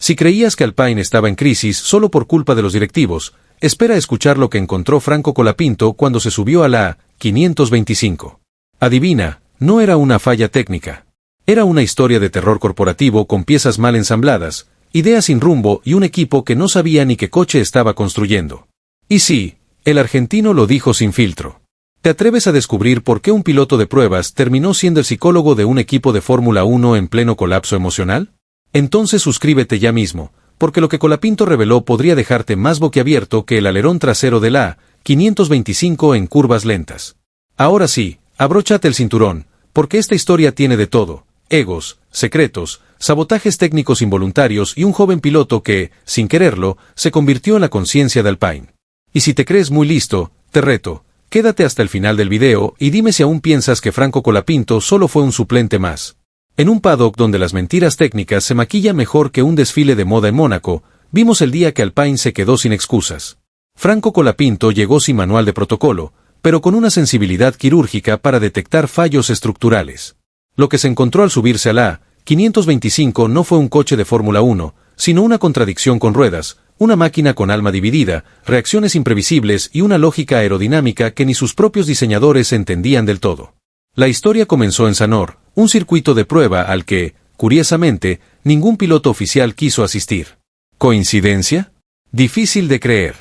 Si creías que Alpine estaba en crisis solo por culpa de los directivos, espera escuchar lo que encontró Franco Colapinto cuando se subió a la 525. Adivina, no era una falla técnica. Era una historia de terror corporativo con piezas mal ensambladas, ideas sin rumbo y un equipo que no sabía ni qué coche estaba construyendo. Y sí, el argentino lo dijo sin filtro. ¿Te atreves a descubrir por qué un piloto de pruebas terminó siendo el psicólogo de un equipo de Fórmula 1 en pleno colapso emocional? Entonces suscríbete ya mismo, porque lo que Colapinto reveló podría dejarte más boquiabierto que el alerón trasero de la 525 en curvas lentas. Ahora sí, abróchate el cinturón, porque esta historia tiene de todo: egos, secretos, sabotajes técnicos involuntarios y un joven piloto que, sin quererlo, se convirtió en la conciencia de Alpine. Y si te crees muy listo, te reto, quédate hasta el final del video y dime si aún piensas que Franco Colapinto solo fue un suplente más. En un paddock donde las mentiras técnicas se maquillan mejor que un desfile de moda en Mónaco, vimos el día que Alpine se quedó sin excusas. Franco Colapinto llegó sin manual de protocolo, pero con una sensibilidad quirúrgica para detectar fallos estructurales. Lo que se encontró al subirse a la 525 no fue un coche de Fórmula 1, sino una contradicción con ruedas, una máquina con alma dividida, reacciones imprevisibles y una lógica aerodinámica que ni sus propios diseñadores entendían del todo. La historia comenzó en Sanor, un circuito de prueba al que, curiosamente, ningún piloto oficial quiso asistir. ¿Coincidencia? Difícil de creer.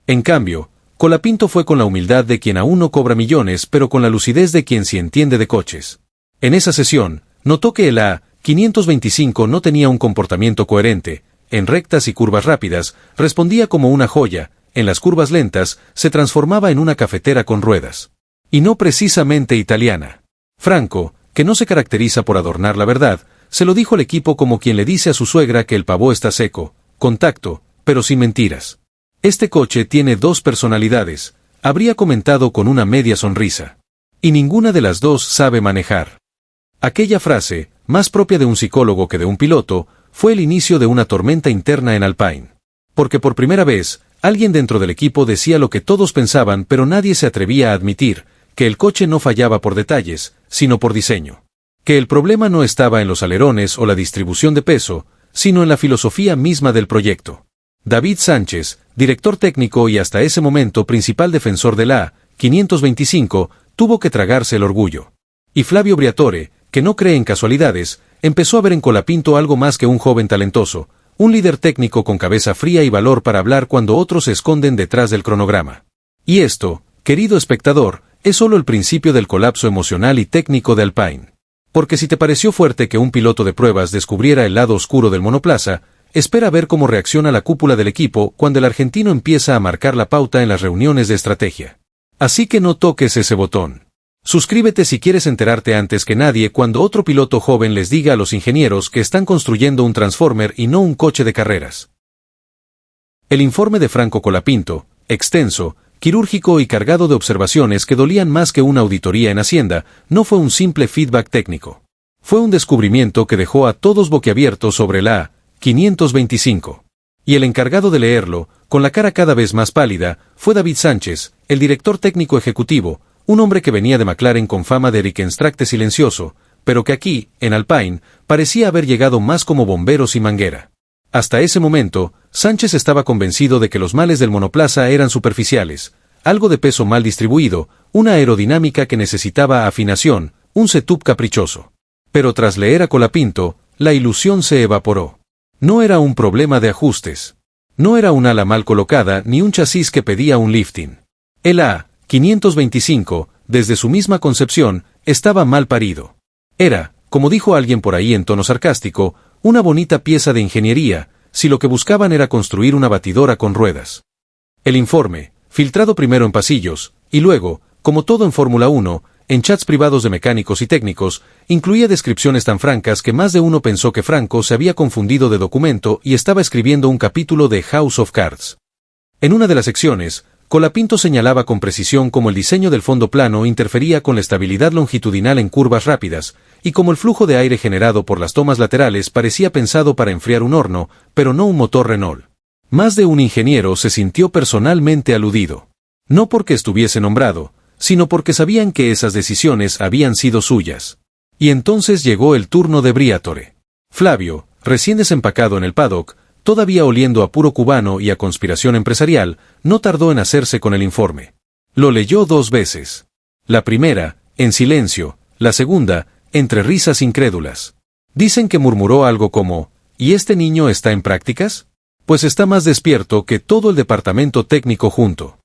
En cambio, Colapinto fue con la humildad de quien aún no cobra millones, pero con la lucidez de quien sí entiende de coches. En esa sesión, notó que el A525 no tenía un comportamiento coherente. En rectas y curvas rápidas, respondía como una joya; en las curvas lentas, se transformaba en una cafetera con ruedas. Y no precisamente italiana. Franco, que no se caracteriza por adornar la verdad, se lo dijo al equipo como quien le dice a su suegra que el pavó está seco: contacto, pero sin mentiras. Este coche tiene dos personalidades, habría comentado con una media sonrisa. Y ninguna de las dos sabe manejar. Aquella frase, más propia de un psicólogo que de un piloto, fue el inicio de una tormenta interna en Alpine. Porque por primera vez, alguien dentro del equipo decía lo que todos pensaban pero nadie se atrevía a admitir: que el coche no fallaba por detalles, sino por diseño. Que el problema no estaba en los alerones o la distribución de peso, sino en la filosofía misma del proyecto. David Sánchez, director técnico y hasta ese momento principal defensor de la 525, tuvo que tragarse el orgullo. Y Flavio Briatore, que no cree en casualidades, empezó a ver en Colapinto algo más que un joven talentoso, un líder técnico con cabeza fría y valor para hablar cuando otros se esconden detrás del cronograma. Y esto, querido espectador, es solo el principio del colapso emocional y técnico de Alpine. Porque si te pareció fuerte que un piloto de pruebas descubriera el lado oscuro del monoplaza, espera ver cómo reacciona la cúpula del equipo cuando el argentino empieza a marcar la pauta en las reuniones de estrategia. Así que no toques ese botón. Suscríbete si quieres enterarte antes que nadie cuando otro piloto joven les diga a los ingenieros que están construyendo un Transformer y no un coche de carreras. El informe de Franco Colapinto, extenso, quirúrgico y cargado de observaciones que dolían más que una auditoría en Hacienda, no fue un simple feedback técnico. Fue un descubrimiento que dejó a todos boquiabiertos sobre la 525. Y el encargado de leerlo, con la cara cada vez más pálida, fue David Sánchez, el director técnico ejecutivo, un hombre que venía de McLaren con fama de riquenstracte silencioso, pero que aquí, en Alpine, parecía haber llegado más como bomberos y manguera. Hasta ese momento, Sánchez estaba convencido de que los males del monoplaza eran superficiales: algo de peso mal distribuido, una aerodinámica que necesitaba afinación, un setup caprichoso. Pero tras leer a Colapinto, la ilusión se evaporó. No era un problema de ajustes. No era un ala mal colocada ni un chasis que pedía un lifting. El A525, desde su misma concepción, estaba mal parido. Era, como dijo alguien por ahí en tono sarcástico, una bonita pieza de ingeniería, si lo que buscaban era construir una batidora con ruedas. El informe, filtrado primero en pasillos, y luego, como todo en Fórmula 1, en chats privados de mecánicos y técnicos, incluía descripciones tan francas que más de uno pensó que Franco se había confundido de documento y estaba escribiendo un capítulo de House of Cards. En una de las secciones, Colapinto señalaba con precisión cómo el diseño del fondo plano interfería con la estabilidad longitudinal en curvas rápidas, y cómo el flujo de aire generado por las tomas laterales parecía pensado para enfriar un horno, pero no un motor Renault. Más de un ingeniero se sintió personalmente aludido. No porque estuviese nombrado, sino porque sabían que esas decisiones habían sido suyas. Y entonces llegó el turno de Briatore. Flavio, recién desempacado en el paddock, todavía oliendo a puro cubano y a conspiración empresarial, no tardó en hacerse con el informe. Lo leyó 2 veces. La primera, en silencio, la segunda, entre risas incrédulas. Dicen que murmuró algo como, ¿y este niño está en prácticas? Pues está más despierto que todo el departamento técnico junto.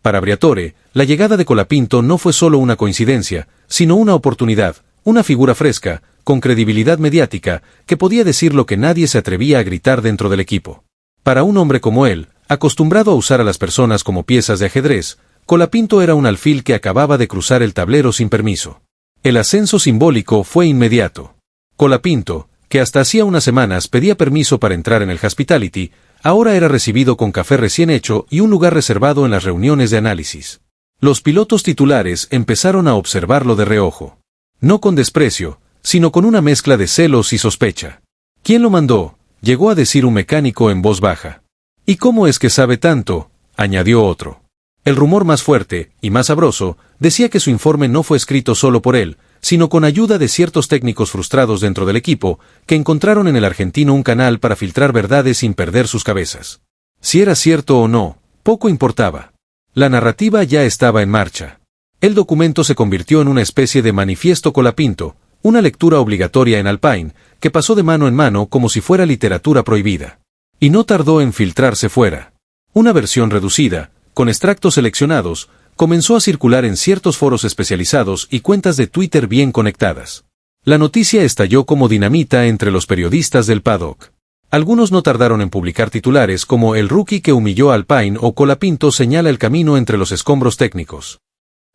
Para Briatore, la llegada de Colapinto no fue solo una coincidencia, sino una oportunidad, una figura fresca, con credibilidad mediática, que podía decir lo que nadie se atrevía a gritar dentro del equipo. Para un hombre como él, acostumbrado a usar a las personas como piezas de ajedrez, Colapinto era un alfil que acababa de cruzar el tablero sin permiso. El ascenso simbólico fue inmediato. Colapinto, que hasta hacía unas semanas pedía permiso para entrar en el Hospitality, ahora era recibido con café recién hecho y un lugar reservado en las reuniones de análisis. Los pilotos titulares empezaron a observarlo de reojo. No con desprecio, sino con una mezcla de celos y sospecha. ¿Quién lo mandó?, llegó a decir un mecánico en voz baja. ¿Y cómo es que sabe tanto?, añadió otro. El rumor más fuerte, y más sabroso, decía que su informe no fue escrito solo por él, sino con ayuda de ciertos técnicos frustrados dentro del equipo, que encontraron en el argentino un canal para filtrar verdades sin perder sus cabezas. Si era cierto o no, poco importaba. La narrativa ya estaba en marcha. El documento se convirtió en una especie de manifiesto Colapinto, una lectura obligatoria en Alpine, que pasó de mano en mano como si fuera literatura prohibida. Y no tardó en filtrarse fuera. Una versión reducida, con extractos seleccionados, comenzó a circular en ciertos foros especializados y cuentas de Twitter bien conectadas. La noticia estalló como dinamita entre los periodistas del paddock. Algunos no tardaron en publicar titulares como "El rookie que humilló a Alpine" o "Colapinto señala el camino entre los escombros técnicos".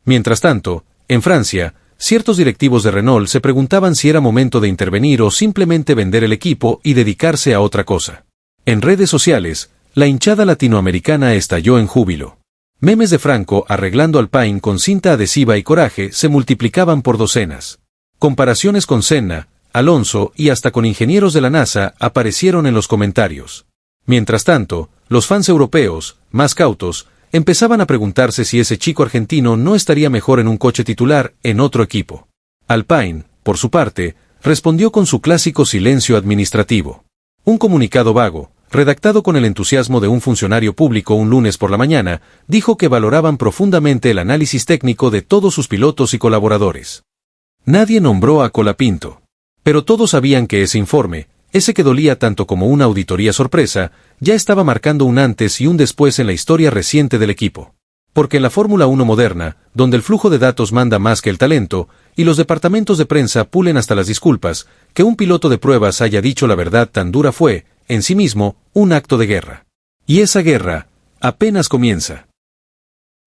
Mientras tanto, en Francia, ciertos directivos de Renault se preguntaban si era momento de intervenir o simplemente vender el equipo y dedicarse a otra cosa. En redes sociales, la hinchada latinoamericana estalló en júbilo. Memes de Franco arreglando Alpine con cinta adhesiva y coraje se multiplicaban por docenas. Comparaciones con Senna, Alonso y hasta con ingenieros de la NASA aparecieron en los comentarios. Mientras tanto, los fans europeos, más cautos, empezaban a preguntarse si ese chico argentino no estaría mejor en un coche titular en otro equipo. Alpine, por su parte, respondió con su clásico silencio administrativo. Un comunicado vago, redactado con el entusiasmo de un funcionario público un lunes por la mañana, dijo que valoraban profundamente el análisis técnico de todos sus pilotos y colaboradores. Nadie nombró a Colapinto. Pero todos sabían que ese informe, ese que dolía tanto como una auditoría sorpresa, ya estaba marcando un antes y un después en la historia reciente del equipo. Porque en la Fórmula 1 moderna, donde el flujo de datos manda más que el talento, y los departamentos de prensa pulen hasta las disculpas, que un piloto de pruebas haya dicho la verdad tan dura fue, en sí mismo, un acto de guerra. Y esa guerra, apenas comienza.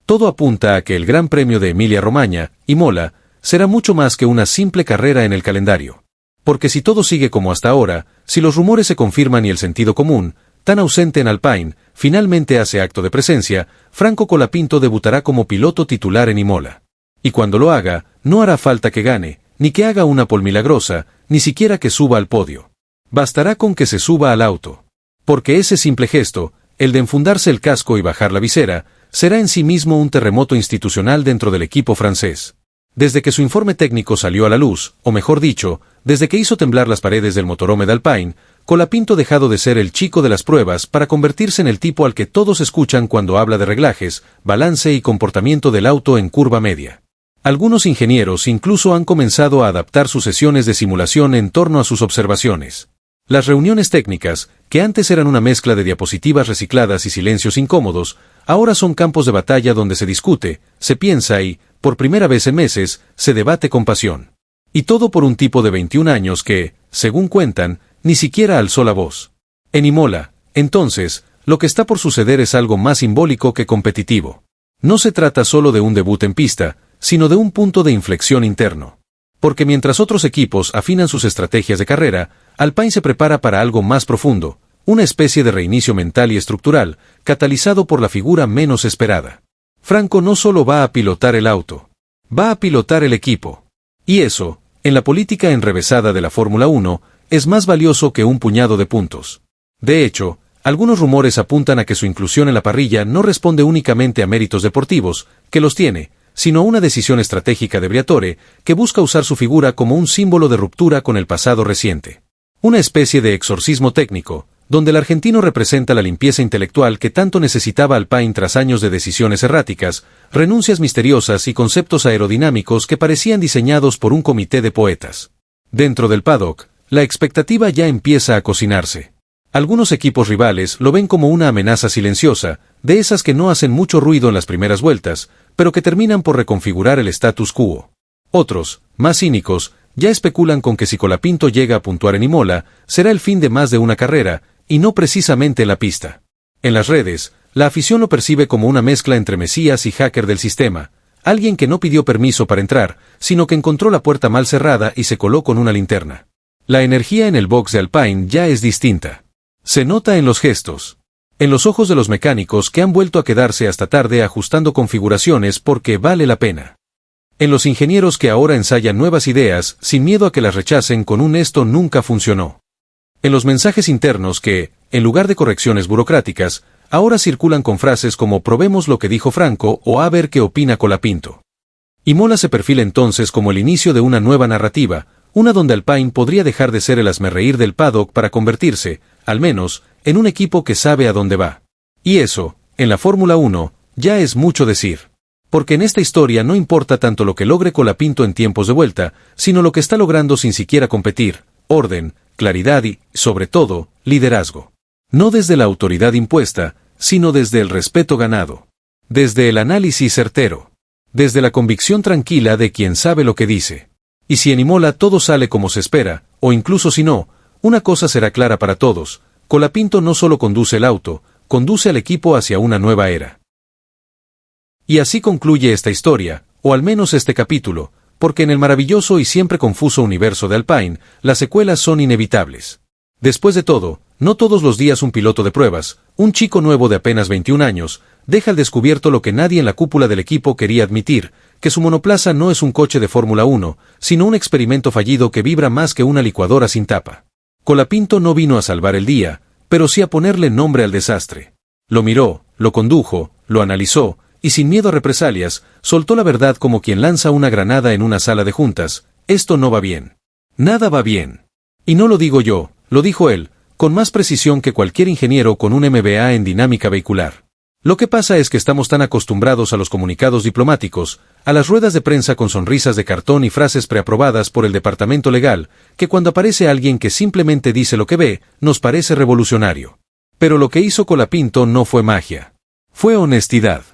Todo apunta a que el Gran Premio de Emilia-Romagna, Imola, será mucho más que una simple carrera en el calendario. Porque si todo sigue como hasta ahora, si los rumores se confirman y el sentido común, tan ausente en Alpine, finalmente hace acto de presencia, Franco Colapinto debutará como piloto titular en Imola. Y cuando lo haga, no hará falta que gane, ni que haga una pole milagrosa, ni siquiera que suba al podio. Bastará con que se suba al auto. Porque ese simple gesto, el de enfundarse el casco y bajar la visera, será en sí mismo un terremoto institucional dentro del equipo francés. Desde que su informe técnico salió a la luz, o mejor dicho, desde que hizo temblar las paredes del motorhome de Alpine, Colapinto ha dejado de ser el chico de las pruebas para convertirse en el tipo al que todos escuchan cuando habla de reglajes, balance y comportamiento del auto en curva media. Algunos ingenieros incluso han comenzado a adaptar sus sesiones de simulación en torno a sus observaciones. Las reuniones técnicas, que antes eran una mezcla de diapositivas recicladas y silencios incómodos, ahora son campos de batalla donde se discute, se piensa y, por primera vez en meses, se debate con pasión. Y todo por un tipo de 21 años que, según cuentan, ni siquiera alzó la voz. En Imola, entonces, lo que está por suceder es algo más simbólico que competitivo. No se trata solo de un debut en pista, sino de un punto de inflexión interno. Porque mientras otros equipos afinan sus estrategias de carrera, Alpine se prepara para algo más profundo, una especie de reinicio mental y estructural, catalizado por la figura menos esperada. Franco no solo va a pilotar el auto, va a pilotar el equipo. Y eso, en la política enrevesada de la Fórmula 1, es más valioso que un puñado de puntos. De hecho, algunos rumores apuntan a que su inclusión en la parrilla no responde únicamente a méritos deportivos, que los tiene, sino a una decisión estratégica de Briatore, que busca usar su figura como un símbolo de ruptura con el pasado reciente. Una especie de exorcismo técnico, donde el argentino representa la limpieza intelectual que tanto necesitaba Alpine tras años de decisiones erráticas, renuncias misteriosas y conceptos aerodinámicos que parecían diseñados por un comité de poetas. Dentro del paddock, la expectativa ya empieza a cocinarse. Algunos equipos rivales lo ven como una amenaza silenciosa, de esas que no hacen mucho ruido en las primeras vueltas, pero que terminan por reconfigurar el status quo. Otros, más cínicos, ya especulan con que si Colapinto llega a puntuar en Imola, será el fin de más de una carrera, y no precisamente en la pista. En las redes, la afición lo percibe como una mezcla entre mesías y hacker del sistema, alguien que no pidió permiso para entrar, sino que encontró la puerta mal cerrada y se coló con una linterna. La energía en el box de Alpine ya es distinta. Se nota en los gestos. En los ojos de los mecánicos que han vuelto a quedarse hasta tarde ajustando configuraciones porque vale la pena. En los ingenieros que ahora ensayan nuevas ideas sin miedo a que las rechacen con un esto nunca funcionó. En los mensajes internos que, en lugar de correcciones burocráticas, ahora circulan con frases como probemos lo que dijo Franco o a ver qué opina Colapinto. Imola se perfila entonces como el inicio de una nueva narrativa, una donde Alpine podría dejar de ser el hazmerreír del paddock para convertirse, al menos, en un equipo que sabe a dónde va. Y eso, en la Fórmula 1, ya es mucho decir. Porque en esta historia no importa tanto lo que logre Colapinto en tiempos de vuelta, sino lo que está logrando sin siquiera competir, orden, claridad y, sobre todo, liderazgo. No desde la autoridad impuesta, sino desde el respeto ganado. Desde el análisis certero. Desde la convicción tranquila de quien sabe lo que dice. Y si en Imola todo sale como se espera, o incluso si no, una cosa será clara para todos, Colapinto no solo conduce el auto, conduce al equipo hacia una nueva era. Y así concluye esta historia, o al menos este capítulo, porque en el maravilloso y siempre confuso universo de Alpine, las secuelas son inevitables. Después de todo, no todos los días un piloto de pruebas, un chico nuevo de apenas 21 años, deja al descubierto lo que nadie en la cúpula del equipo quería admitir, que su monoplaza no es un coche de Fórmula 1, sino un experimento fallido que vibra más que una licuadora sin tapa. Colapinto no vino a salvar el día, pero sí a ponerle nombre al desastre. Lo miró, lo condujo, lo analizó, y sin miedo a represalias, soltó la verdad como quien lanza una granada en una sala de juntas: esto no va bien. Nada va bien. Y no lo digo yo, lo dijo él, con más precisión que cualquier ingeniero con un MBA en dinámica vehicular. Lo que pasa es que estamos tan acostumbrados a los comunicados diplomáticos, a las ruedas de prensa con sonrisas de cartón y frases preaprobadas por el departamento legal, que cuando aparece alguien que simplemente dice lo que ve, nos parece revolucionario. Pero lo que hizo Colapinto no fue magia. Fue honestidad.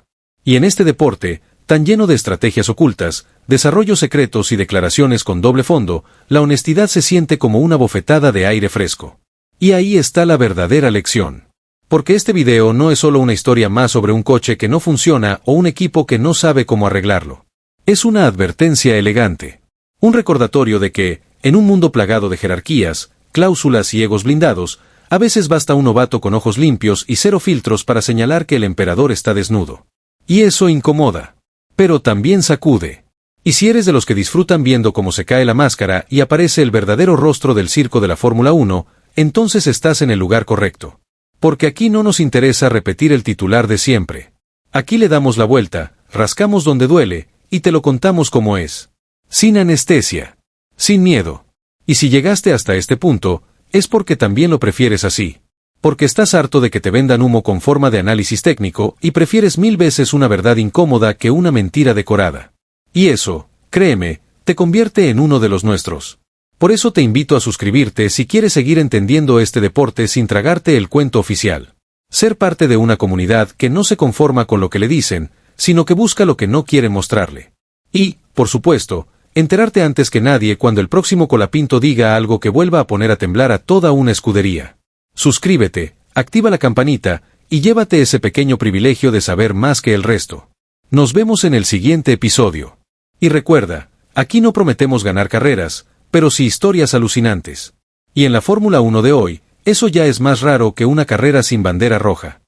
Y en este deporte, tan lleno de estrategias ocultas, desarrollos secretos y declaraciones con doble fondo, la honestidad se siente como una bofetada de aire fresco. Y ahí está la verdadera lección. Porque este video no es solo una historia más sobre un coche que no funciona o un equipo que no sabe cómo arreglarlo. Es una advertencia elegante. Un recordatorio de que, en un mundo plagado de jerarquías, cláusulas y egos blindados, a veces basta un novato con ojos limpios y cero filtros para señalar que el emperador está desnudo. Y eso incomoda. Pero también sacude. Y si eres de los que disfrutan viendo cómo se cae la máscara y aparece el verdadero rostro del circo de la Fórmula 1, entonces estás en el lugar correcto. Porque aquí no nos interesa repetir el titular de siempre. Aquí le damos la vuelta, rascamos donde duele, y te lo contamos como es. Sin anestesia. Sin miedo. Y si llegaste hasta este punto, es porque también lo prefieres así. Porque estás harto de que te vendan humo con forma de análisis técnico y prefieres 1000 veces una verdad incómoda que una mentira decorada. Y eso, créeme, te convierte en uno de los nuestros. Por eso te invito a suscribirte si quieres seguir entendiendo este deporte sin tragarte el cuento oficial. Ser parte de una comunidad que no se conforma con lo que le dicen, sino que busca lo que no quieren mostrarle. Y, por supuesto, enterarte antes que nadie cuando el próximo Colapinto diga algo que vuelva a poner a temblar a toda una escudería. Suscríbete, activa la campanita, y llévate ese pequeño privilegio de saber más que el resto. Nos vemos en el siguiente episodio. Y recuerda, aquí no prometemos ganar carreras, pero sí historias alucinantes. Y en la Fórmula 1 de hoy, eso ya es más raro que una carrera sin bandera roja.